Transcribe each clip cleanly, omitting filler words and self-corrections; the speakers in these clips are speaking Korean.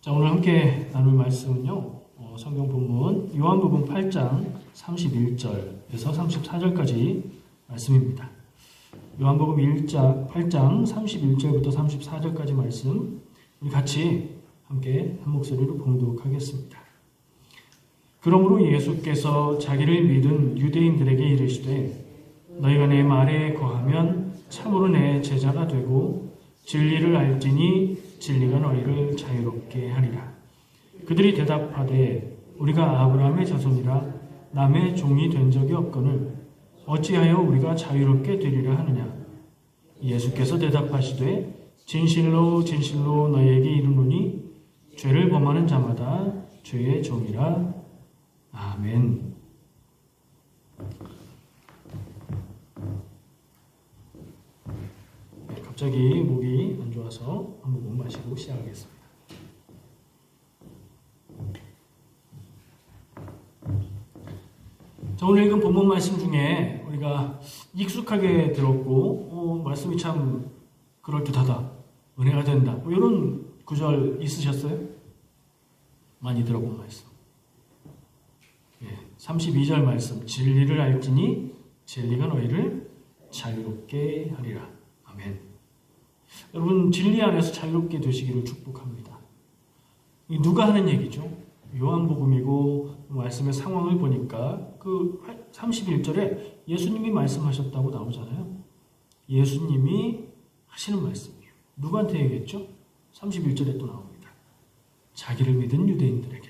자, 오늘 함께 나눌 말씀은요, 성경 본문 요한복음 8장 31절에서 34절까지 말씀입니다. 요한복음 8장 31절부터 34절까지 말씀 우리 같이 함께 한 목소리로 봉독하겠습니다. 그러므로 예수께서 자기를 믿은 유대인들에게 이르시되 너희가 내 말에 거하면 참으로 내 제자가 되고 진리를 알지니 진리가 너희를 자유롭게 하리라. 그들이 대답하되 우리가 아브라함의 자손이라 남의 종이 된 적이 없거늘 어찌하여 우리가 자유롭게 되리라 하느냐. 예수께서 대답하시되 진실로 진실로 너희에게 이르노니 죄를 범하는 자마다 죄의 종이라. 아멘. 갑자기 목이 안 좋아서 한 모금 마시고 시작하겠습니다. 자, 오늘 읽은 본문 말씀 중에 우리가 익숙하게 들었고 말씀이 참 그럴듯하다, 은혜가 된다, 이런 구절 있으셨어요? 많이 들어본 말씀. 32절 말씀, 진리를 알지니 진리가 너희를 자유롭게 하리라. 아멘. 여러분, 진리 안에서 자유롭게 되시기를 축복합니다. 누가 하는 얘기죠? 요한복음이고 말씀의 상황을 보니까 그 31절에 예수님이 말씀하셨다고 나오잖아요. 예수님이 하시는 말씀이에요. 누구한테 얘기했죠? 31절에 또 나옵니다. 자기를 믿은 유대인들에게.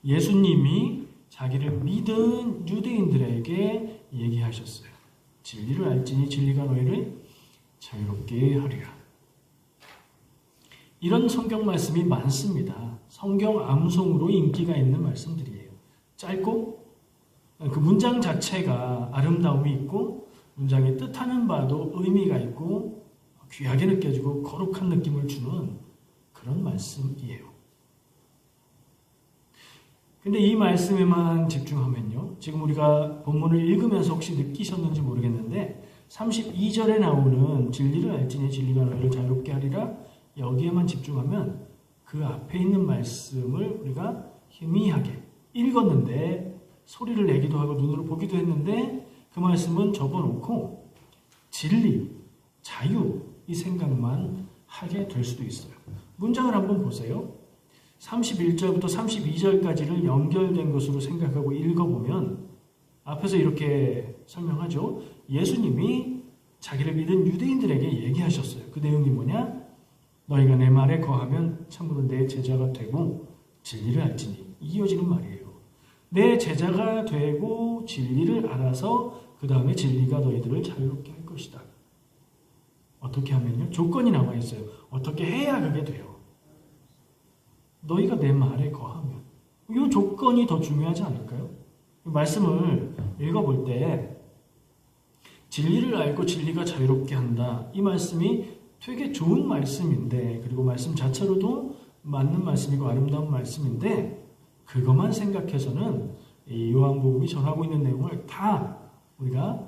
예수님이 자기를 믿은 유대인들에게 얘기하셨어요. 진리를 알지니 진리가 너희를 자유롭게 하리라. 이런 성경 말씀이 많습니다. 성경 암송으로 인기가 있는 말씀들이에요. 짧고 그 문장 자체가 아름다움이 있고 문장의 뜻하는 바도 의미가 있고 귀하게 느껴지고 거룩한 느낌을 주는 그런 말씀이에요. 근데 이 말씀에만 집중하면요, 지금 우리가 본문을 읽으면서 혹시 느끼셨는지 모르겠는데 32절에 나오는 진리를 알지니 진리가 너희를 자유롭게 하리라, 여기에만 집중하면 그 앞에 있는 말씀을 우리가 희미하게 읽었는데, 소리를 내기도 하고 눈으로 보기도 했는데 그 말씀은 접어놓고 진리, 자유 이 생각만 하게 될 수도 있어요. 문장을 한번 보세요. 31절부터 32절까지를 연결된 것으로 생각하고 읽어보면 앞에서 이렇게 설명하죠. 예수님이 자기를 믿은 유대인들에게 얘기하셨어요. 그 내용이 뭐냐? 너희가 내 말에 거하면 참으로 내 제자가 되고 진리를 알지니. 이어지는 말이에요. 내 제자가 되고 진리를 알아서 그 다음에 진리가 너희들을 자유롭게 할 것이다. 어떻게 하면요? 조건이 나와 있어요. 어떻게 해야 그게 돼요? 너희가 내 말에 거하면. 이 조건이 더 중요하지 않을까요? 말씀을 읽어볼 때 진리를 알고 진리가 자유롭게 한다. 이 말씀이 되게 좋은 말씀인데, 그리고 말씀 자체로도 맞는 말씀이고 아름다운 말씀인데, 그것만 생각해서는 이 요한복음이 전하고 있는 내용을 다 우리가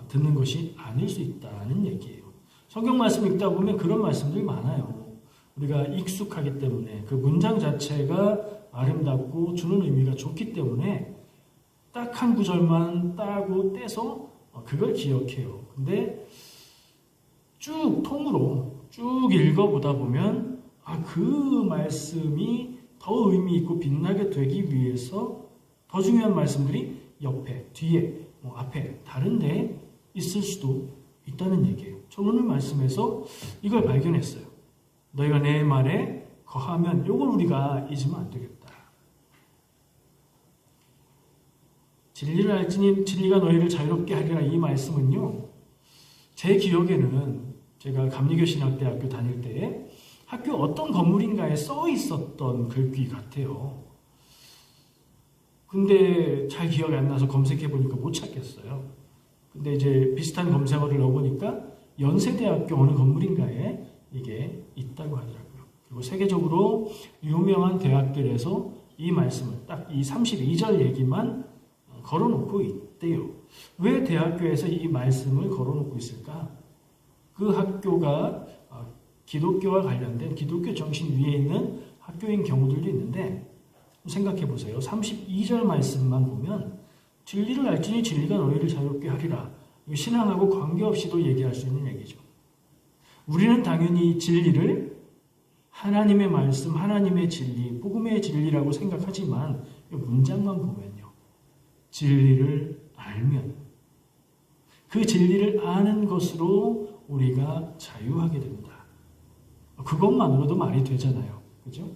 듣는 것이 아닐 수 있다는 얘기예요. 성경 말씀 읽다 보면 그런 말씀들이 많아요. 우리가 익숙하기 때문에, 그 문장 자체가 아름답고 주는 의미가 좋기 때문에 딱 한 구절만 따고 떼서 그걸 기억해요. 근데 쭉 통으로 쭉 읽어보다 보면 그 말씀이 더 의미 있고 빛나게 되기 위해서 더 중요한 말씀들이 옆에, 뒤에, 앞에 다른 데 있을 수도 있다는 얘기예요. 저는 오늘 말씀에서 이걸 발견했어요. 너희가 내 말에 거하면, 이걸 우리가 잊으면 안 되겠다. 진리를 알지니 진리가 너희를 자유롭게 하리라. 이 말씀은요, 제 기억에는 제가 감리교신학대학교 다닐 때 학교 어떤 건물인가에 써 있었던 글귀 같아요. 근데 잘 기억이 안 나서 검색해 보니까 못 찾겠어요. 근데 이제 비슷한 검색어를 넣어보니까 연세대학교 어느 건물인가에 이게 있다고 하더라고요. 그리고 세계적으로 유명한 대학들에서 이 말씀을 딱 이 32절 얘기만 걸어놓고 있대요. 왜 대학교에서 이 말씀을 걸어놓고 있을까? 그 학교가 기독교와 관련된 기독교 정신 위에 있는 학교인 경우들도 있는데 생각해 보세요. 32절 말씀만 보면 진리를 알지니 진리가 너희를 자유롭게 하리라. 신앙하고 관계없이도 얘기할 수 있는 얘기죠. 우리는 당연히 진리를 하나님의 말씀, 하나님의 진리, 복음의 진리라고 생각하지만 이 문장만 보면요. 진리를 알면 그 진리를 아는 것으로 우리가 자유하게 됩니다. 그것만으로도 말이 되잖아요. 그죠?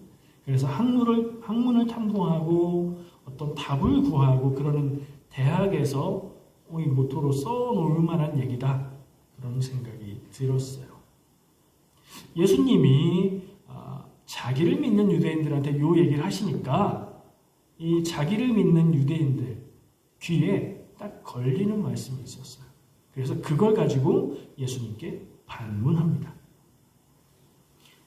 그래서 학문을 탐구하고 어떤 답을 구하고 그러는 대학에서 이 모토로 써놓을 만한 얘기다. 그런 생각이 들었어요. 예수님이 자기를 믿는 유대인들한테 요 얘기를 하시니까 이 자기를 믿는 유대인들 귀에 딱 걸리는 말씀이 있었어요. 그래서 그걸 가지고 예수님께 반문합니다.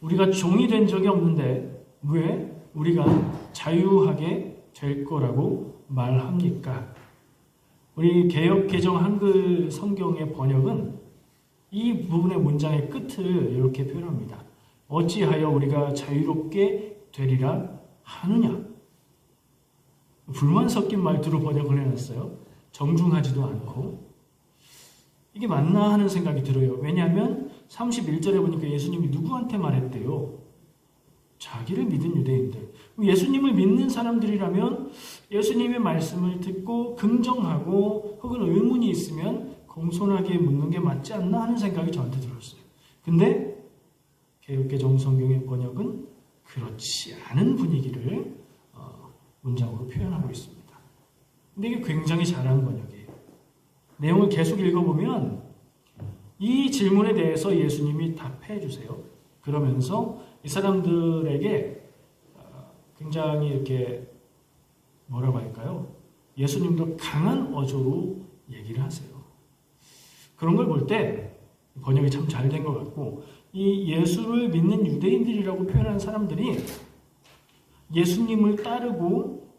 우리가 종이 된 적이 없는데 왜 우리가 자유하게 될 거라고 말합니까? 우리 개역 개정 한글 성경의 번역은 이 부분의 문장의 끝을 이렇게 표현합니다. 어찌하여 우리가 자유롭게 되리라 하느냐? 불만 섞인 말투로 번역을 해놨어요. 정중하지도 않고. 이게 맞나 하는 생각이 들어요. 왜냐하면 31절에 보니까 예수님이 누구한테 말했대요? 자기를 믿은 유대인들. 예수님을 믿는 사람들이라면 예수님의 말씀을 듣고 긍정하고 혹은 의문이 있으면 공손하게 묻는 게 맞지 않나 하는 생각이 저한테 들었어요. 근데 개역개정 성경의 번역은 그렇지 않은 분위기를 문장으로 표현하고 있습니다. 근데 이게 굉장히 잘한 번역이에요. 내용을 계속 읽어보면 이 질문에 대해서 예수님이 답해 주세요. 그러면서 이 사람들에게 굉장히 이렇게 뭐라고 할까요? 예수님도 강한 어조로 얘기를 하세요. 그런 걸 볼 때 번역이 참 잘 된 것 같고 이 예수를 믿는 유대인들이라고 표현하는 사람들이 예수님을 따르고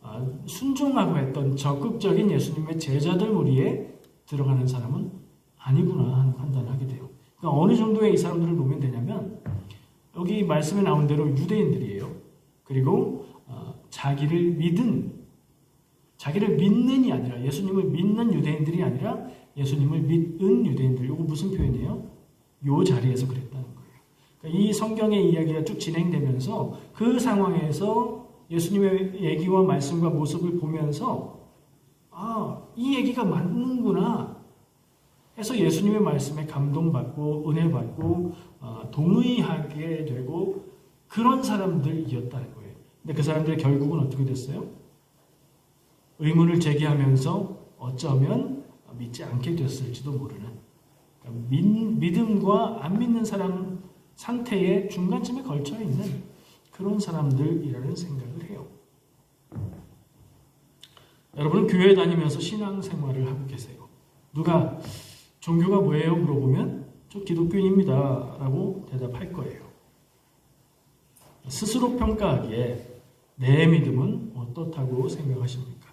순종하고 했던 적극적인 예수님의 제자들 무리에 들어가는 사람은 아니구나 하는 판단을 하게 돼요. 그러니까 어느 정도의 이 사람들을 보면 되냐면 여기 말씀에 나온 대로 유대인들이에요. 그리고 자기를 믿는이 아니라 예수님을 믿는 유대인들이 아니라 예수님을 믿은 유대인들. 이거 무슨 표현이에요? 요 자리에서 그랬다는 거예요. 그러니까 이 성경의 이야기가 쭉 진행되면서 그 상황에서 예수님의 얘기와 말씀과 모습을 보면서 이 얘기가 맞는구나 해서 예수님의 말씀에 감동받고 은혜받고 동의하게 되고 그런 사람들이었다는 거예요. 근데 그 사람들의 결국은 어떻게 됐어요? 의문을 제기하면서 어쩌면 믿지 않게 됐을지도 모르는 그러니까 믿음과 안 믿는 사람 상태의 중간쯤에 걸쳐있는 그런 사람들이라는 생각을 해요. 여러분은 교회 다니면서 신앙생활을 하고 계세요. 누가 종교가 뭐예요? 물어보면 저 기독교인입니다 라고 대답할 거예요. 스스로 평가하기에 내 믿음은 어떻다고 생각하십니까?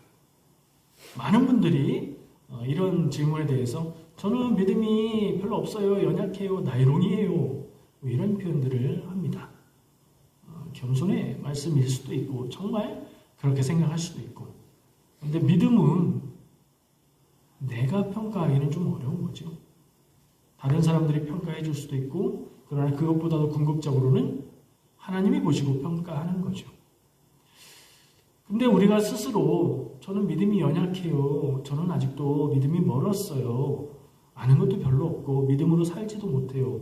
많은 분들이 이런 질문에 대해서 저는 믿음이 별로 없어요, 연약해요, 나이롱이에요 이런 표현들을 합니다. 겸손의 말씀일 수도 있고 정말 그렇게 생각할 수도 있고 근데 믿음은 내가 평가하기는 좀 어려운 거죠. 다른 사람들이 평가해 줄 수도 있고 그러나 그것보다도 궁극적으로는 하나님이 보시고 평가하는 거죠. 근데 우리가 스스로 저는 믿음이 연약해요. 저는 아직도 믿음이 멀었어요. 아는 것도 별로 없고 믿음으로 살지도 못해요.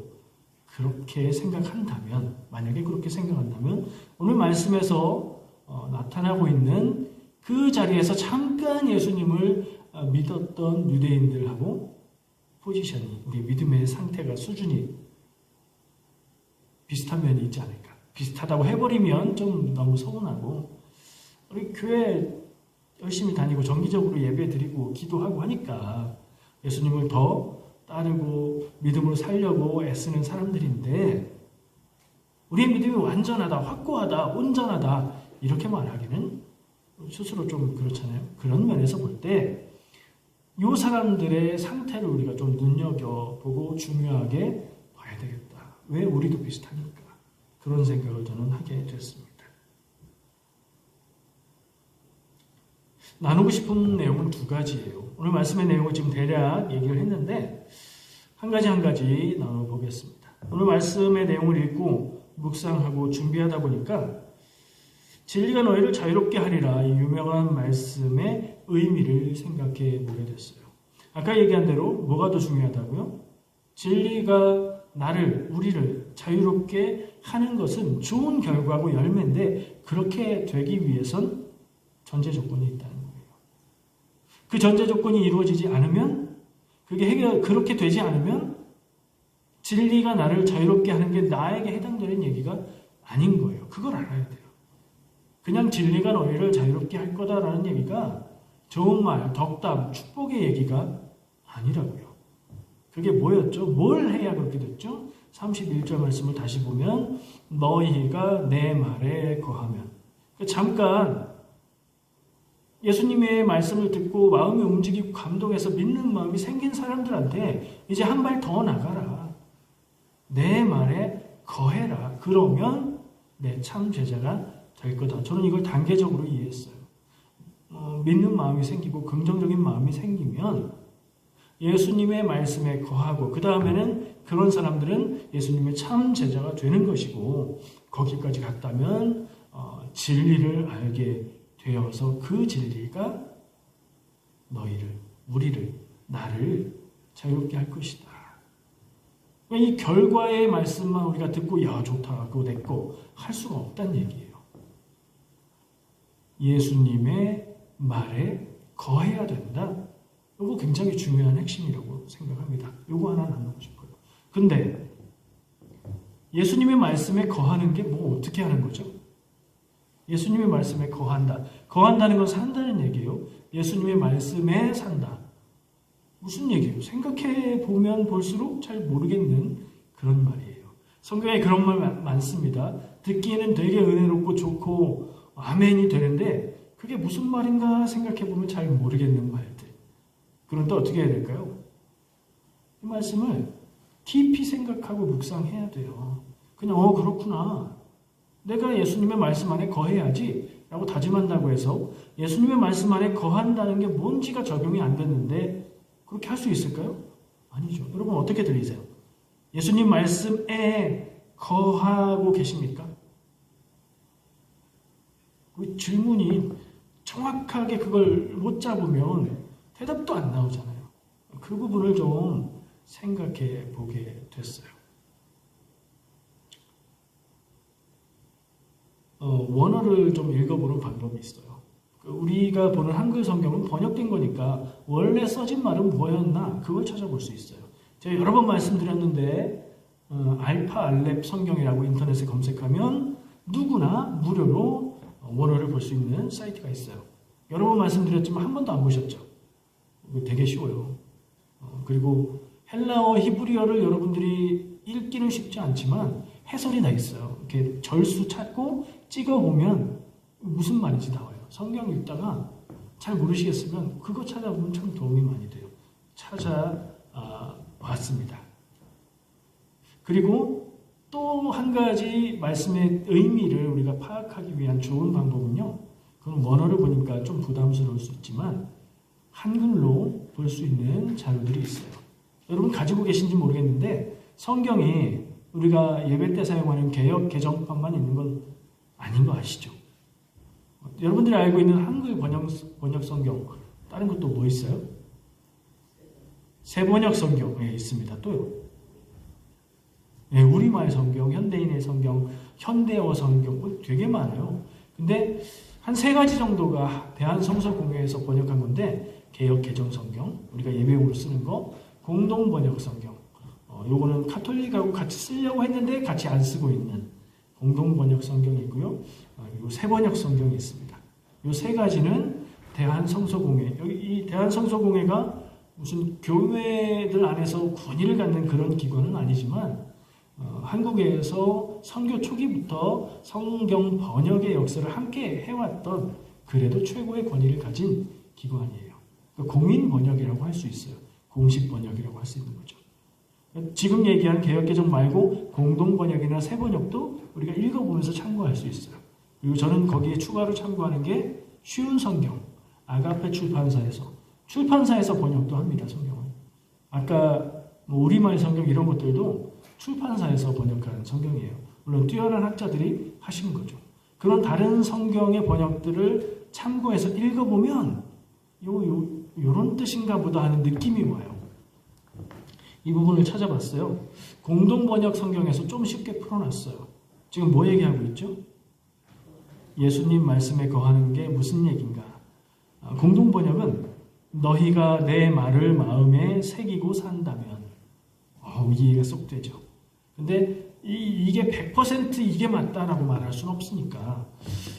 그렇게 생각한다면 만약에 그렇게 생각한다면 오늘 말씀에서 나타나고 있는 그 자리에서 잠깐 예수님을 믿었던 유대인들하고 포지션이 우리 믿음의 상태가 수준이 비슷한 면이 있지 않을까. 비슷하다고 해버리면 좀 너무 서운하고 우리 교회 열심히 다니고 정기적으로 예배 드리고 기도하고 하니까 예수님을 더 따르고 믿음으로 살려고 애쓰는 사람들인데 우리의 믿음이 완전하다, 확고하다, 온전하다 이렇게 말하기는 스스로 좀 그렇잖아요. 그런 면에서 볼 때 이 사람들의 상태를 우리가 좀 눈여겨보고 중요하게 봐야 되겠다. 왜 우리도 비슷하니까. 그런 생각을 저는 하게 됐습니다. 나누고 싶은 내용은 두 가지예요. 오늘 말씀의 내용을 지금 대략 얘기를 했는데 한 가지 나눠보겠습니다. 오늘 말씀의 내용을 읽고 묵상하고 준비하다 보니까 진리가 너희를 자유롭게 하리라, 이 유명한 말씀의 의미를 생각해 보게 됐어요. 아까 얘기한 대로 뭐가 더 중요하다고요? 진리가 우리를 자유롭게 하는 것은 좋은 결과고 열매인데, 그렇게 되기 위해선 전제 조건이 있다는 거예요. 그 전제 조건이 이루어지지 않으면, 그렇게 되지 않으면 진리가 나를 자유롭게 하는 게 나에게 해당되는 얘기가 아닌 거예요. 그걸 알아야 돼요. 그냥 진리가 너희를 자유롭게 할 거다라는 얘기가 좋은 말, 덕담, 축복의 얘기가 아니라고요. 그게 뭐였죠? 뭘 해야 그렇게 됐죠? 31절 말씀을 다시 보면 너희가 내 말에 거하면, 잠깐 예수님의 말씀을 듣고 마음이 움직이고 감동해서 믿는 마음이 생긴 사람들한테 이제 한 발 더 나가라. 내 말에 거해라. 그러면 내 참 제자가 될 거다. 저는 이걸 단계적으로 이해했어요. 믿는 마음이 생기고 긍정적인 마음이 생기면 예수님의 말씀에 거하고, 그 다음에는 그런 사람들은 예수님의 참 제자가 되는 것이고, 거기까지 갔다면 진리를 알게 되어서 그 진리가 우리를, 나를 자유롭게 할 것이다. 이 결과의 말씀만 우리가 듣고 야 좋다, 그거 내 거 할 수가 없다는 얘기예요. 예수님의 말에 거해야 된다. 이거 굉장히 중요한 핵심이라고 생각합니다. 이거 하나 나누고 싶어요. 근데 예수님의 말씀에 거하는 게 어떻게 하는 거죠? 예수님의 말씀에 거한다. 거한다는 건 산다는 얘기예요. 예수님의 말씀에 산다. 무슨 얘기예요? 생각해 보면 볼수록 잘 모르겠는 그런 말이에요. 성경에 그런 말 많습니다. 듣기에는 되게 은혜롭고 좋고 아멘이 되는데 그게 무슨 말인가 생각해 보면 잘 모르겠는 말들. 그런데 어떻게 해야 될까요? 이 말씀을 깊이 생각하고 묵상해야 돼요. 그냥 그렇구나. 내가 예수님의 말씀 안에 거해야지 라고 다짐한다고 해서 예수님의 말씀 안에 거한다는 게 뭔지가 적용이 안 됐는데 그렇게 할 수 있을까요? 아니죠. 여러분 어떻게 들리세요? 예수님 말씀에 거하고 계십니까? 그 질문이 정확하게 그걸 못 잡으면 대답도 안 나오잖아요. 그 부분을 좀 생각해 보게 됐어요. 원어를 좀 읽어보는 방법이 있어요. 우리가 보는 한글 성경은 번역된 거니까 원래 써진 말은 뭐였나 그걸 찾아볼 수 있어요. 제가 여러 번 말씀드렸는데 알파 알렙 성경이라고 인터넷에 검색하면 누구나 무료로 원어를 볼 수 있는 사이트가 있어요. 여러 번 말씀드렸지만 한 번도 안 보셨죠? 되게 쉬워요. 그리고 헬라어, 히브리어를 여러분들이 읽기는 쉽지 않지만 해설이 다 있어요. 이렇게 절수 찾고 찍어보면 무슨 말인지 나와요. 성경 읽다가 잘 모르시겠으면 그거 찾아보면 참 도움이 많이 돼요. 찾아봤습니다. 그리고 또 한 가지 말씀의 의미를 우리가 파악하기 위한 좋은 방법은요. 그건 원어를 보니까 좀 부담스러울 수 있지만 한글로 볼 수 있는 자료들이 있어요. 여러분 가지고 계신지 모르겠는데 성경이 우리가 예배 때 사용하는 개역 개정판만 있는 건 아닌 거 아시죠? 여러분들이 알고 있는 한글 번역 성경 다른 것도 뭐 있어요? 새번역 성경에 있습니다. 또요. 네, 우리말 성경, 현대인의 성경, 현대어 성경 되게 많아요. 근데 한 3가지 정도가 대한성서공회에서 번역한 건데 개역 개정 성경, 우리가 예배용으로 쓰는 거, 공동 번역 성경. 요거는 카톨릭하고 같이 쓰려고 했는데 같이 안 쓰고 있는 공동 번역 성경이 있고요. 그리고 새번역 성경이 있습니다. 요 3가지는 대한성서공회. 여기 이 대한성서공회가 무슨 교회들 안에서 권위를 갖는 그런 기관은 아니지만 한국에서 선교 초기부터 성경 번역의 역사를 함께 해왔던 그래도 최고의 권위를 가진 기관이에요. 공인 번역이라고 할 수 있어요. 공식 번역이라고 할 수 있는 거죠. 지금 얘기한 개역개정 말고 공동 번역이나 새 번역도 우리가 읽어보면서 참고할 수 있어요. 그리고 저는 거기에 추가로 참고하는 게 쉬운 성경, 아가페 출판사에서 번역도 합니다. 성경은. 아까 뭐 우리말 성경 이런 것들도 출판사에서 번역한 성경이에요. 물론 뛰어난 학자들이 하신 거죠. 그런 다른 성경의 번역들을 참고해서 읽어보면 요런 뜻인가 보다 하는 느낌이 와요. 이 부분을 찾아봤어요. 공동번역 성경에서 좀 쉽게 풀어놨어요. 지금 뭐 얘기하고 있죠? 예수님 말씀에 거하는 게 무슨 얘기인가? 공동번역은 너희가 내 말을 마음에 새기고 산다면 이해가 쏙 되죠. 근데 이게 100% 이게 맞다라고 말할 수는 없으니까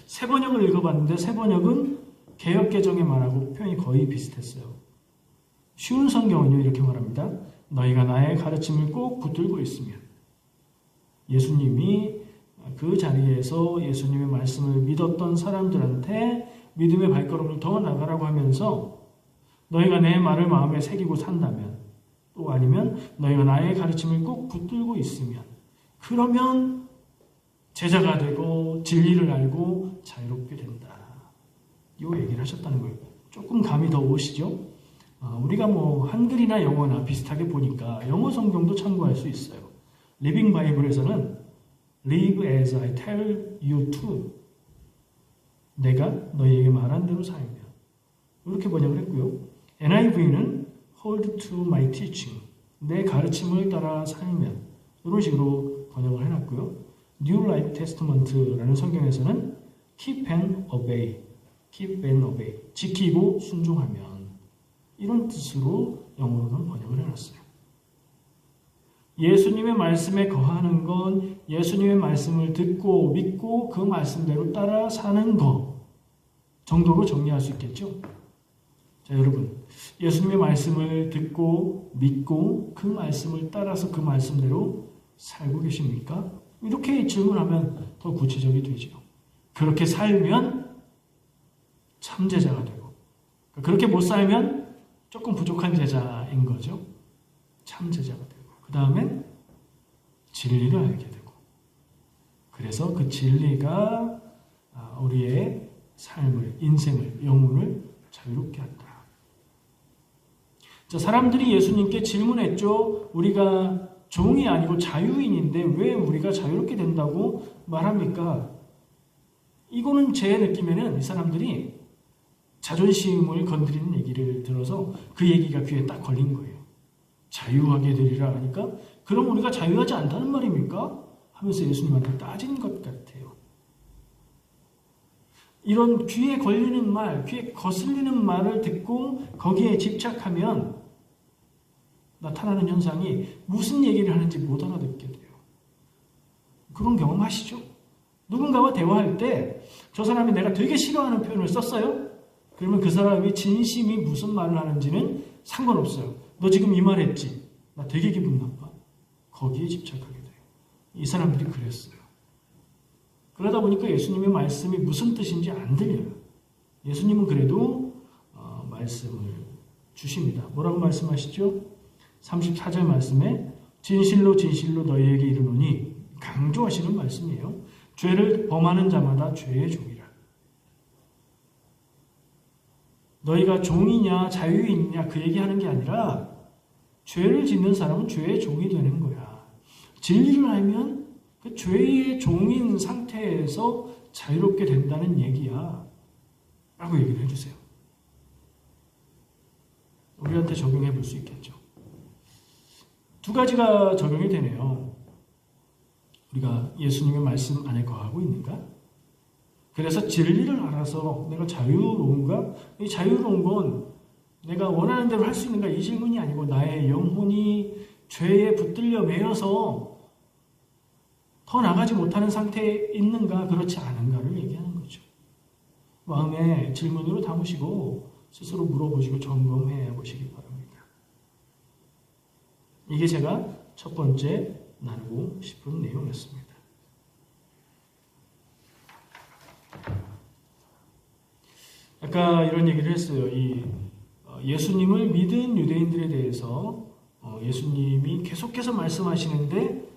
새 번역을 읽어봤는데 새 번역은 개역개정의 말하고 표현이 거의 비슷했어요. 쉬운 성경은요 이렇게 말합니다. 너희가 나의 가르침을 꼭 붙들고 있으면 예수님이 그 자리에서 예수님의 말씀을 믿었던 사람들한테 믿음의 발걸음을 더 나가라고 하면서 너희가 내 말을 마음에 새기고 산다면 또 아니면 너희가 나의 가르침을 꼭 붙들고 있으면 그러면 제자가 되고 진리를 알고 자유롭게 된다. 이 얘기를 하셨다는 거예요. 조금 감이 더 오시죠? 우리가 뭐 한글이나 영어나 비슷하게 보니까 영어 성경도 참고할 수 있어요. 리빙 바이블에서는 Live as I tell you to 내가 너희에게 말한 대로 살면 이렇게 번역을 했고요. NIV는 Hold to my teaching 내 가르침을 따라 살면 이런 식으로 번역을 해놨고요. New Life Testament라는 성경에서는 Keep and obey 지키고 순종하면 이런 뜻으로 영어로는 번역을 해놨어요. 예수님의 말씀에 거하는 건 예수님의 말씀을 듣고 믿고 그 말씀대로 따라 사는 것 정도로 정리할 수 있겠죠. 자, 여러분 예수님의 말씀을 듣고 믿고 그 말씀을 따라서 그 말씀대로 살고 계십니까? 이렇게 질문하면 더 구체적이 되죠. 그렇게 살면 참제자가 되고 그렇게 못 살면 조금 부족한 제자인 거죠. 참제자가 되고 그 다음엔 진리를 알게 되고 그래서 그 진리가 우리의 삶을, 인생을, 영혼을 자유롭게 한다. 자, 사람들이 예수님께 질문했죠. 우리가 종이 아니고 자유인인데 왜 우리가 자유롭게 된다고 말합니까? 이거는 제 느낌에는 이 사람들이 자존심을 건드리는 얘기를 들어서 그 얘기가 귀에 딱 걸린 거예요. 자유하게 되리라 하니까 그럼 우리가 자유하지 않다는 말입니까? 하면서 예수님한테 따진 것 같아요. 이런 귀에 걸리는 말, 귀에 거슬리는 말을 듣고 거기에 집착하면 나타나는 현상이 무슨 얘기를 하는지 못 알아듣게 돼요. 그런 경험하시죠? 누군가와 대화할 때 저 사람이 내가 되게 싫어하는 표현을 썼어요? 그러면 그 사람이 진심이 무슨 말을 하는지는 상관없어요. 너 지금 이 말 했지? 나 되게 기분 나빠. 거기에 집착하게 돼요. 이 사람들이 그랬어요. 그러다 보니까 예수님의 말씀이 무슨 뜻인지 안 들려요. 예수님은 그래도 말씀을 주십니다. 뭐라고 말씀하시죠? 34절 말씀에 진실로 진실로 너희에게 이르노니 강조하시는 말씀이에요. 죄를 범하는 자마다 죄의 종이라. 너희가 종이냐 자유인이냐 그 얘기하는 게 아니라 죄를 짓는 사람은 죄의 종이 되는 거야. 진리를 알면 그 죄의 종인 상태에서 자유롭게 된다는 얘기야. 라고 얘기를 해주세요. 우리한테 적용해 볼 수 있겠죠. 두 가지가 적용이 되네요. 우리가 예수님의 말씀 안에 거하고 있는가? 그래서 진리를 알아서 내가 자유로운가? 이 자유로운 건 내가 원하는 대로 할 수 있는가? 이 질문이 아니고 나의 영혼이 죄에 붙들려 매여서 더 나가지 못하는 상태에 있는가? 그렇지 않은가를 얘기하는 거죠. 마음에 질문으로 담으시고 스스로 물어보시고 점검해 보시기 바랍니다. 이게 제가 첫 번째 나누고 싶은 내용이었습니다. 아까 이런 얘기를 했어요. 예수님을 믿은 유대인들에 대해서 예수님이 계속해서 말씀하시는데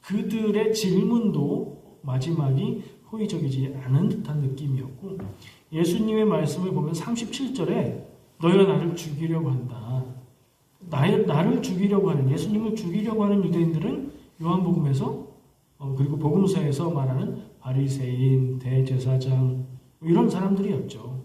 그들의 질문도 마지막이 호의적이지 않은 듯한 느낌이었고, 예수님의 말씀을 보면 37절에 너희가 나를 죽이려고 한다. 나를 죽이려고 하는, 예수님을 죽이려고 하는 유대인들은 요한복음에서 그리고 복음서에서 말하는 바리새인, 대제사장 이런 사람들이었죠.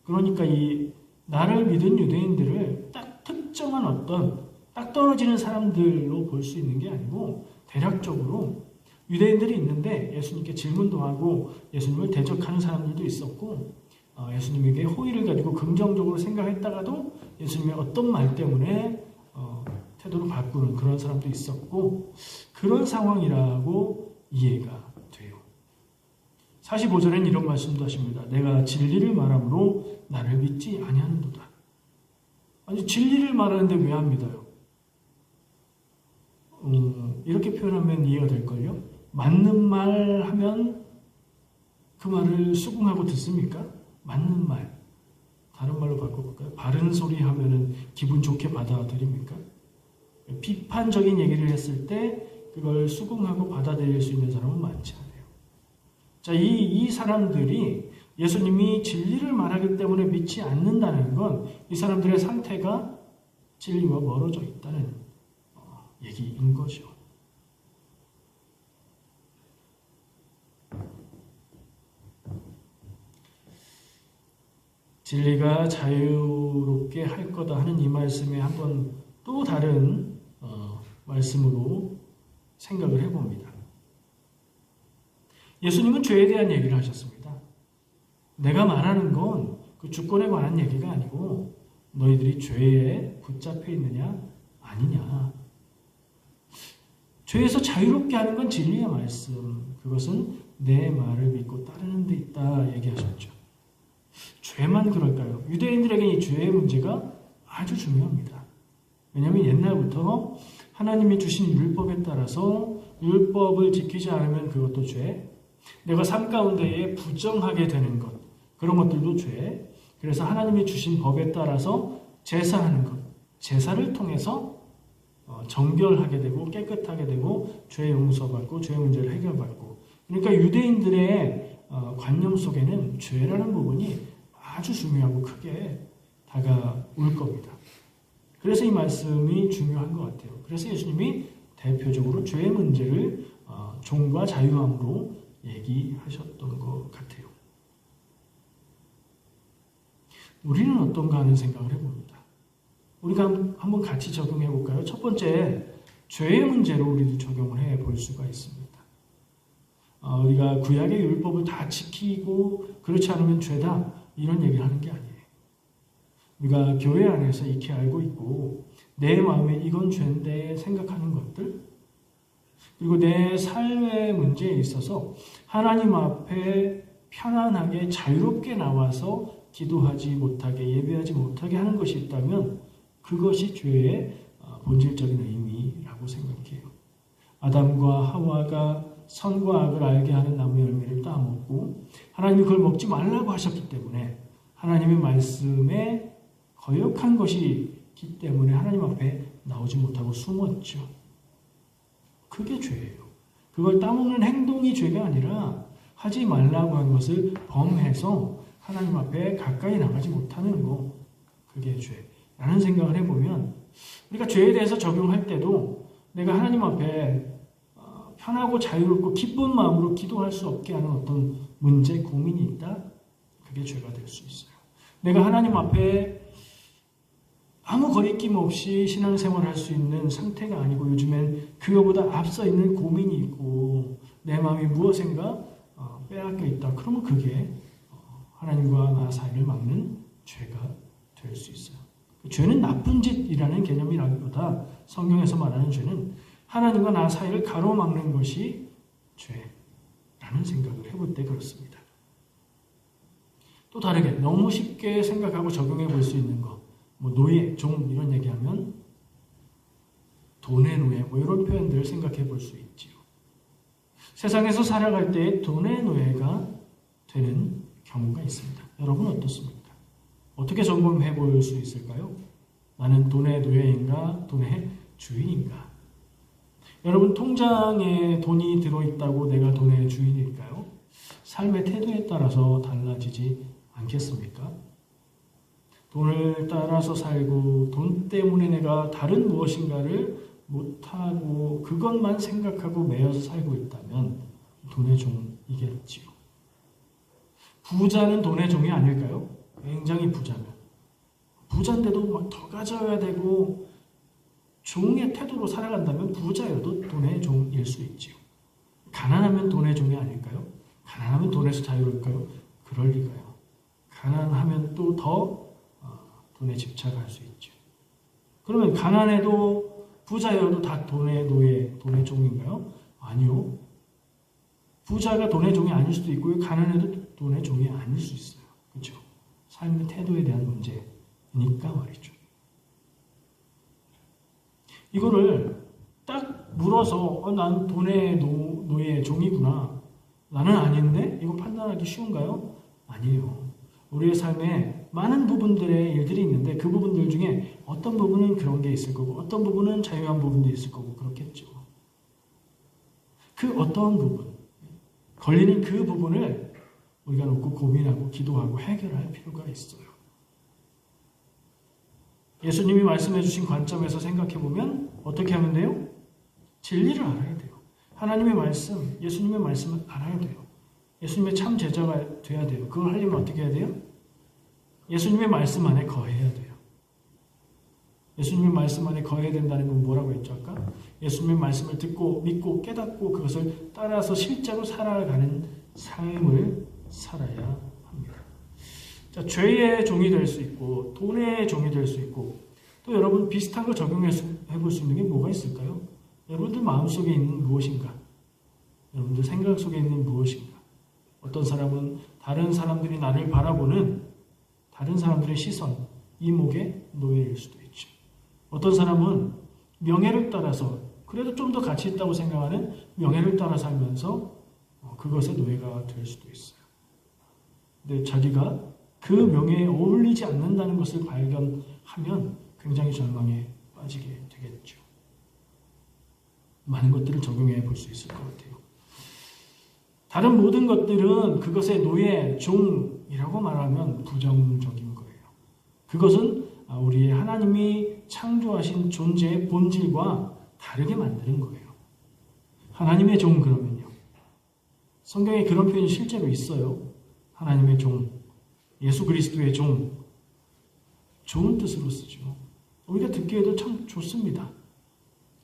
그러니까 이 나를 믿은 유대인들을 딱 특정한 어떤 딱 떨어지는 사람들로 볼 수 있는 게 아니고 대략적으로 유대인들이 있는데 예수님께 질문도 하고 예수님을 대적하는 사람들도 있었고, 예수님에게 호의를 가지고 긍정적으로 생각했다가도 예수님의 어떤 말 때문에 태도를 바꾸는 그런 사람도 있었고, 그런 상황이라고 이해가 돼요. 45절엔 이런 말씀도 하십니다. 내가 진리를 말함으로 나를 믿지 아니하는도다. 아니, 진리를 말하는데 왜 안 믿어요? 이렇게 표현하면 이해가 될걸요? 맞는 말 하면 그 말을 수긍하고 듣습니까? 맞는 말. 다른 말로 바꿔볼까요? 바른 소리 하면은 기분 좋게 받아들입니까? 비판적인 얘기를 했을 때 그걸 수긍하고 받아들일 수 있는 사람은 많지 않아요. 자, 이 사람들이 예수님이 진리를 말하기 때문에 믿지 않는다는 건 이 사람들의 상태가 진리와 멀어져 있다는 얘기인 거죠. 진리가 자유롭게 할 거다 하는 이 말씀에 한번 또 다른 말씀으로 생각을 해봅니다. 예수님은 죄에 대한 얘기를 하셨습니다. 내가 말하는 건 그 주권에 관한 얘기가 아니고 너희들이 죄에 붙잡혀 있느냐 아니냐. 죄에서 자유롭게 하는 건 진리의 말씀. 그것은 내 말을 믿고 따르는 데 있다 얘기하셨죠. 죄만 그럴까요? 유대인들에게 이 죄의 문제가 아주 중요합니다. 왜냐하면 옛날부터 하나님이 주신 율법에 따라서 율법을 지키지 않으면 그것도 죄, 내가 삶 가운데에 부정하게 되는 것, 그런 것들도 죄. 그래서 하나님이 주신 법에 따라서 제사하는 것, 제사를 통해서 정결하게 되고 깨끗하게 되고 죄 용서받고 죄 문제를 해결받고, 그러니까 유대인들의 관념 속에는 죄라는 부분이 아주 중요하고 크게 다가올 겁니다. 그래서 이 말씀이 중요한 것 같아요. 그래서 예수님이 대표적으로 죄의 문제를 종과 자유함으로 얘기하셨던 것 같아요. 우리는 어떤가 하는 생각을 해봅니다. 우리가 한번 같이 적용해 볼까요? 첫 번째, 죄의 문제로 우리도 적용을 해 볼 수가 있습니다. 우리가 구약의 율법을 다 지키고 그렇지 않으면 죄다 이런 얘기를 하는 게 아니에요. 우리가 교회 안에서 익히 알고 있고 내 마음에 이건 죄인데 생각하는 것들, 그리고 내 삶의 문제에 있어서 하나님 앞에 편안하게 자유롭게 나와서 기도하지 못하게, 예배하지 못하게 하는 것이 있다면 그것이 죄의 본질적인 의미라고 생각해요. 아담과 하와가 선과 악을 알게 하는 나무 열매를 따먹고 하나님이 그걸 먹지 말라고 하셨기 때문에, 하나님의 말씀에 거역한 것이기 때문에 하나님 앞에 나오지 못하고 숨었죠. 그게 죄예요. 그걸 따먹는 행동이 죄가 아니라 하지 말라고 한 것을 범해서 하나님 앞에 가까이 나가지 못하는 거, 그게 죄라는 생각을 해보면, 우리가 죄에 대해서 적용할 때도 내가 하나님 앞에 편하고 자유롭고 기쁜 마음으로 기도할 수 없게 하는 어떤 문제, 고민이 있다? 그게 죄가 될 수 있어요. 내가 하나님 앞에 아무 거리낌 없이 신앙생활을 할 수 있는 상태가 아니고 요즘엔 그거보다 앞서 있는 고민이 있고 내 마음이 무엇인가 빼앗겨 있다. 그러면 그게 하나님과 나 사이를 막는 죄가 될 수 있어요. 죄는 나쁜 짓이라는 개념이라기보다 성경에서 말하는 죄는 하나님과 나 사이를 가로막는 것이 죄라는 생각을 해볼 때 그렇습니다. 또 다르게 너무 쉽게 생각하고 적용해 볼 수 있는 것, 뭐 노예, 종 이런 얘기하면 돈의 노예 뭐 이런 표현들을 생각해 볼 수 있지요. 세상에서 살아갈 때 돈의 노예가 되는 경우가 있습니다. 여러분 어떻습니까? 어떻게 점검해 볼 수 있을까요? 나는 돈의 노예인가 돈의 주인인가? 여러분 통장에 돈이 들어있다고 내가 돈의 주인일까요? 삶의 태도에 따라서 달라지지 않겠습니까? 돈을 따라서 살고 돈 때문에 내가 다른 무엇인가를 못하고 그것만 생각하고 매여서 살고 있다면 돈의 종이겠지요. 부자는 돈의 종이 아닐까요? 굉장히 부자면. 부자인데도 막 더 가져야 되고 종의 태도로 살아간다면 부자여도 돈의 종일 수 있지요. 가난하면 돈의 종이 아닐까요? 가난하면 돈에서 자유로울까요? 그럴 리가요. 가난하면 또 더 돈에 집착할 수 있죠. 그러면 가난해도 부자여도 다 돈의 노예, 돈의 종인가요? 아니요. 부자가 돈의 종이 아닐 수도 있고요. 가난해도 돈의 종이 아닐 수 있어요. 그렇죠? 삶의 태도에 대한 문제니까 말이죠. 이거를 딱 물어서 난 돈의 노예, 종이구나. 나는 아닌데? 이거 판단하기 쉬운가요? 아니에요. 우리의 삶에 많은 부분들의 일들이 있는데 그 부분들 중에 어떤 부분은 그런 게 있을 거고 어떤 부분은 자유한 부분도 있을 거고 그렇겠죠. 그 어떤 부분, 걸리는 그 부분을 우리가 놓고 고민하고 기도하고 해결할 필요가 있어요. 예수님이 말씀해 주신 관점에서 생각해 보면 어떻게 하면 돼요? 진리를 알아야 돼요. 하나님의 말씀, 예수님의 말씀을 알아야 돼요. 예수님의 참 제자가 돼야 돼요. 그걸 하려면 어떻게 해야 돼요? 예수님의 말씀 안에 거해야 돼요. 예수님의 말씀 안에 거해야 된다는 건 뭐라고 했죠 아까? 예수님의 말씀을 듣고 믿고 깨닫고 그것을 따라서 실제로 살아가는 삶을 살아야 합니다. 자, 죄의 종이 될 수 있고 돈의 종이 될 수 있고 또 여러분 비슷한 거 적용해 볼 수 있는 게 뭐가 있을까요? 여러분들 마음속에 있는 무엇인가? 여러분들 생각 속에 있는 무엇인가? 어떤 사람은 다른 사람들이 나를 바라보는 다른 사람들의 시선, 이목의 노예일 수도 있죠. 어떤 사람은 명예를 따라서 그래도 좀 더 가치 있다고 생각하는 명예를 따라 살면서 그것의 노예가 될 수도 있어요. 근데 자기가 그 명예에 어울리지 않는다는 것을 발견하면 굉장히 절망에 빠지게 되겠죠. 많은 것들을 적용해 볼 수 있을 것 같아요. 다른 모든 것들은 그것의 노예, 종이라고 말하면 부정적인 거예요. 그것은 우리의 하나님이 창조하신 존재의 본질과 다르게 만드는 거예요. 하나님의 종 그러면요. 성경에 그런 표현이 실제로 있어요. 하나님의 종, 예수 그리스도의 종. 좋은 뜻으로 쓰죠. 우리가 듣기에도 참 좋습니다.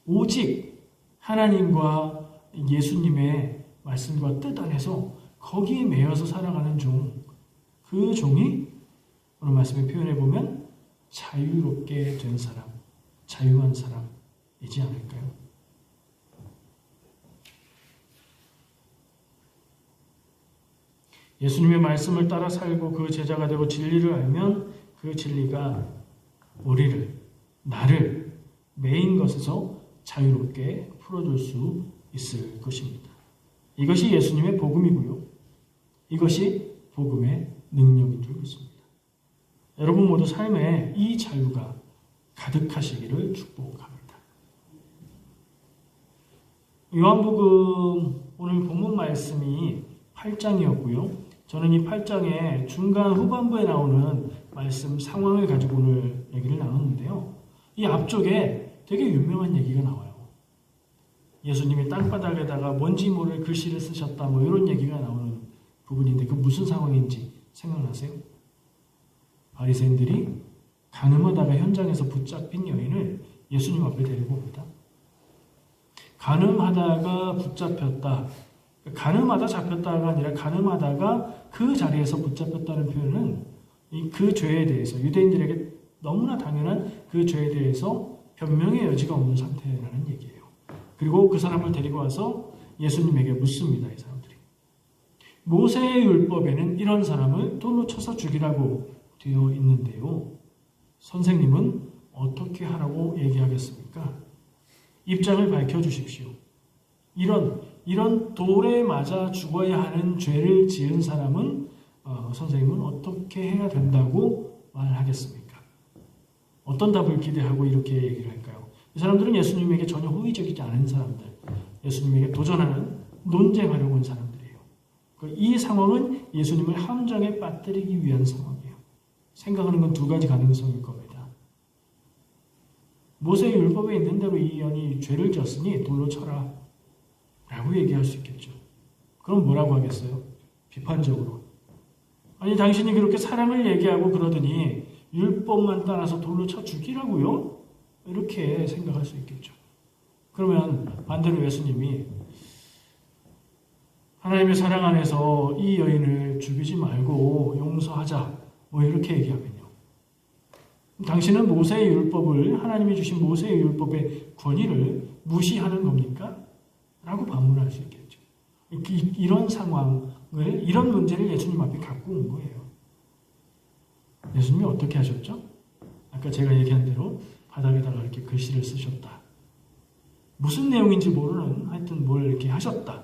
오직 하나님과 예수님의 말씀과 뜻 안에서 거기에 매여서 살아가는 종, 그 종이 오늘 말씀에 표현해 보면 자유롭게 된 사람, 자유한 사람이지 않을까요? 예수님의 말씀을 따라 살고 그 제자가 되고 진리를 알면 그 진리가 우리를, 나를 매인 것에서 자유롭게 풀어줄 수 있을 것입니다. 이것이 예수님의 복음이고요. 이것이 복음의 능력인 줄 믿습니다. 여러분 모두 삶에 이 자유가 가득하시기를 축복합니다. 요한복음 오늘 본문 말씀이 8장이었고요. 저는 이 8장의 중간 후반부에 나오는 말씀 상황을 가지고 오늘 얘기를 나눴는데요. 이 앞쪽에 되게 유명한 얘기가 나와요. 예수님이 땅바닥에다가 뭔지 모를 글씨를 쓰셨다 뭐 이런 얘기가 나오는 부분인데 그 무슨 상황인지 생각나세요? 바리새인들이 간음하다가 현장에서 붙잡힌 여인을 예수님 앞에 데리고 옵니다. 간음하다가 붙잡혔다. 간음하다 잡혔다가 아니라 간음하다가 그 자리에서 붙잡혔다는 표현은 그 죄에 대해서 유대인들에게 너무나 당연한 그 죄에 대해서 변명의 여지가 없는 상태라는 얘기예요. 그리고 그 사람을 데리고 와서 예수님에게 묻습니다. 이 사람들이. 모세의 율법에는 이런 사람을 돌로 쳐서 죽이라고 되어 있는데요. 선생님은 어떻게 하라고 얘기하겠습니까? 입장을 밝혀주십시오. 이런 돌에 맞아 죽어야 하는 죄를 지은 사람은 선생님은 어떻게 해야 된다고 말하겠습니까? 어떤 답을 기대하고 이렇게 얘기를 할까요? 이 사람들은 예수님에게 전혀 호의적이지 않은 사람들, 예수님에게 도전하는 논쟁하려고 온 사람들이에요. 이 상황은 예수님을 함정에 빠뜨리기 위한 상황이에요. 생각하는 건 두 가지 가능성일 겁니다. 모세의 율법에 있는 대로 이 여인이 죄를 지었으니 돌로 쳐라 라고 얘기할 수 있겠죠. 그럼 뭐라고 하겠어요? 비판적으로. 아니 당신이 그렇게 사랑을 얘기하고 그러더니 율법만 따라서 돌로 쳐 죽이라고요? 이렇게 생각할 수 있겠죠. 그러면 반대로 예수님이 하나님의 사랑 안에서 이 여인을 죽이지 말고 용서하자 뭐 이렇게 얘기하면요. 당신은 모세의 율법을 하나님이 주신 모세의 율법의 권위를 무시하는 겁니까? 라고 반문할 수 있겠죠. 이런 상황을 이런 문제를 예수님 앞에 갖고 온 거예요. 예수님이 어떻게 하셨죠? 아까 제가 얘기한 대로 바닥에다가 이렇게 글씨를 쓰셨다. 무슨 내용인지 모르는 하여튼 뭘 이렇게 하셨다.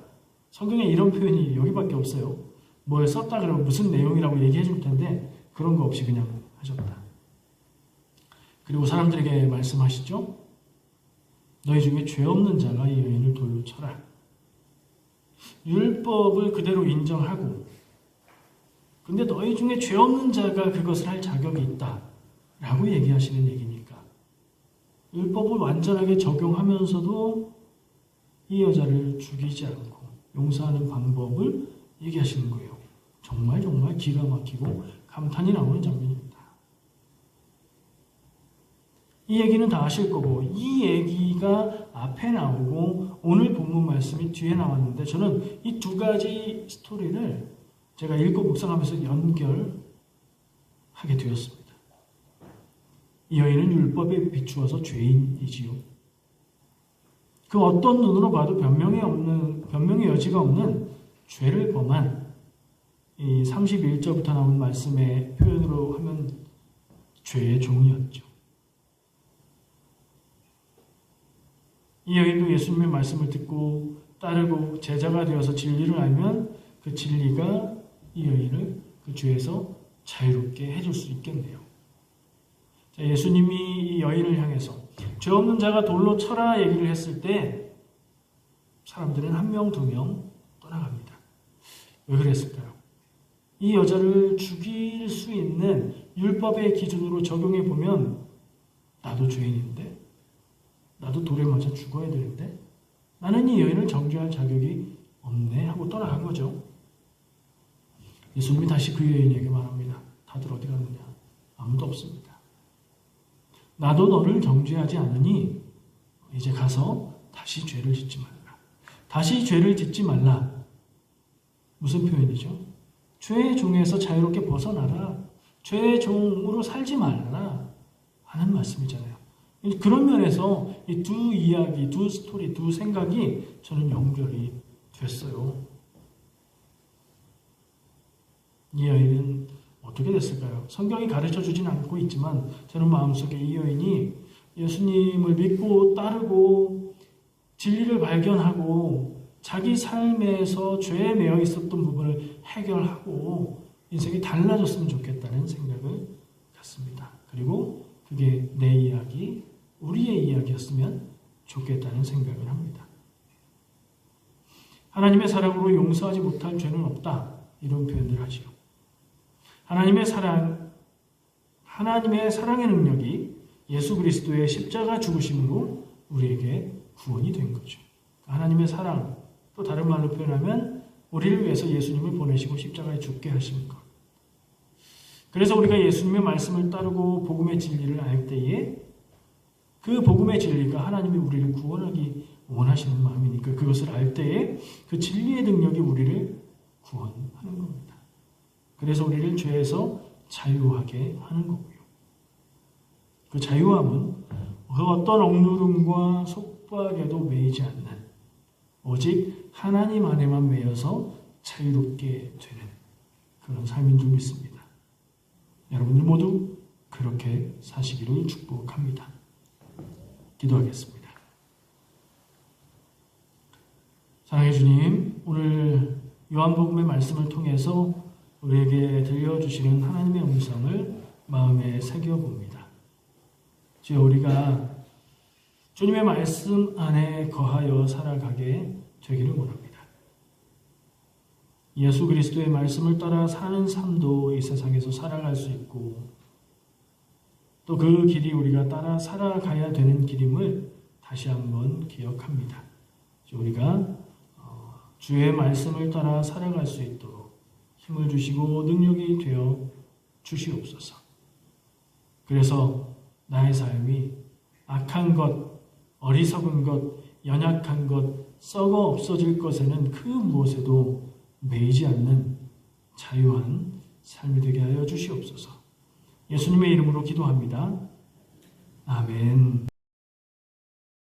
성경에 이런 표현이 여기밖에 없어요. 뭘 썼다 그러면 무슨 내용이라고 얘기해 줄 텐데 그런 거 없이 그냥 하셨다. 그리고 사람들에게 말씀하시죠. 너희 중에 죄 없는 자가 이 여인을 돌로 쳐라. 율법을 그대로 인정하고 근데 너희 중에 죄 없는 자가 그것을 할 자격이 있다 라고 얘기하시는 얘기니까 율법을 완전하게 적용하면서도 이 여자를 죽이지 않고 용서하는 방법을 얘기하시는 거예요. 정말 기가 막히고 감탄이 나오는 장면입니다. 이 얘기는 다 아실 거고 이 얘기가 앞에 나오고 오늘 본문 말씀이 뒤에 나왔는데 저는 이 두 가지 스토리를 제가 읽고 묵상하면서 연결하게 되었습니다. 이 여인은 율법에 비추어서 죄인이지요. 그 어떤 눈으로 봐도 변명의 여지가 없는 죄를 범한 이 31절부터 나온 말씀의 표현으로 하면 죄의 종이었죠. 이 여인도 예수님의 말씀을 듣고 따르고 제자가 되어서 진리를 알면 그 진리가 이 여인을 그 죄에서 자유롭게 해줄 수 있겠네요. 자, 예수님이 이 여인을 향해서 죄 없는 자가 돌로 쳐라 얘기를 했을 때 사람들은 한 명, 두 명 떠나갑니다. 왜 그랬을까요? 이 여자를 죽일 수 있는 율법의 기준으로 적용해 보면 나도 죄인인데 나도 돌에 맞아 죽어야 되는데 나는 이 여인을 정죄할 자격이 없네 하고 떠나간 거죠. 예수님이 다시 그 여인에게 말합니다. 다들 어디 갔느냐? 아무도 없습니다. 나도 너를 정죄하지 않으니 이제 가서 다시 죄를 짓지 말라. 다시 죄를 짓지 말라. 무슨 표현이죠? 죄의 종에서 자유롭게 벗어나라. 죄의 종으로 살지 말라 하는 말씀이잖아요. 그런 면에서 이 두 이야기, 두 스토리, 두 생각이 저는 연결이 됐어요. 이 여인은 어떻게 됐을까요? 성경이 가르쳐주진 않고 있지만 저는 마음속에 이 여인이 예수님을 믿고 따르고 진리를 발견하고 자기 삶에서 죄에 매여 있었던 부분을 해결하고 인생이 달라졌으면 좋겠다는 생각을 갖습니다. 그리고 그게 내 이야기, 우리의 이야기였으면 좋겠다는 생각을 합니다. 하나님의 사랑으로 용서하지 못할 죄는 없다. 이런 표현을 하지요. 하나님의 사랑의 능력이 예수 그리스도의 십자가 죽으심으로 우리에게 구원이 된 거죠. 하나님의 사랑, 또 다른 말로 표현하면 우리를 위해서 예수님을 보내시고 십자가에 죽게 하신 것. 그래서 우리가 예수님의 말씀을 따르고 복음의 진리를 알 때에 그 복음의 진리가 하나님이 우리를 구원하기 원하시는 마음이니까 그것을 알 때에 그 진리의 능력이 우리를 구원하는 겁니다. 그래서 우리를 죄에서 자유하게 하는 거고요. 그 자유함은 그 어떤 억누름과 속박에도 매이지 않는 오직 하나님 안에만 매여서 자유롭게 되는 그런 삶인 줄 믿습니다. 여러분들 모두 그렇게 사시기를 축복합니다. 기도하겠습니다. 사랑해 주님, 오늘 요한복음의 말씀을 통해서 우리에게 들려주시는 하나님의 음성을 마음에 새겨봅니다. 주여, 우리가 주님의 말씀 안에 거하여 살아가게 되기를 원합니다. 예수 그리스도의 말씀을 따라 사는 삶도 이 세상에서 살아갈 수 있고 또 그 길이 우리가 따라 살아가야 되는 길임을 다시 한번 기억합니다. 우리가 주의 말씀을 따라 살아갈 수 있도록 힘을 주시고 능력이 되어 주시옵소서. 그래서 나의 삶이 악한 것, 어리석은 것, 연약한 것, 썩어 없어질 것에는 그 무엇에도 매이지 않는 자유한 삶이 되게 하여 주시옵소서. 예수님의 이름으로 기도합니다. 아멘.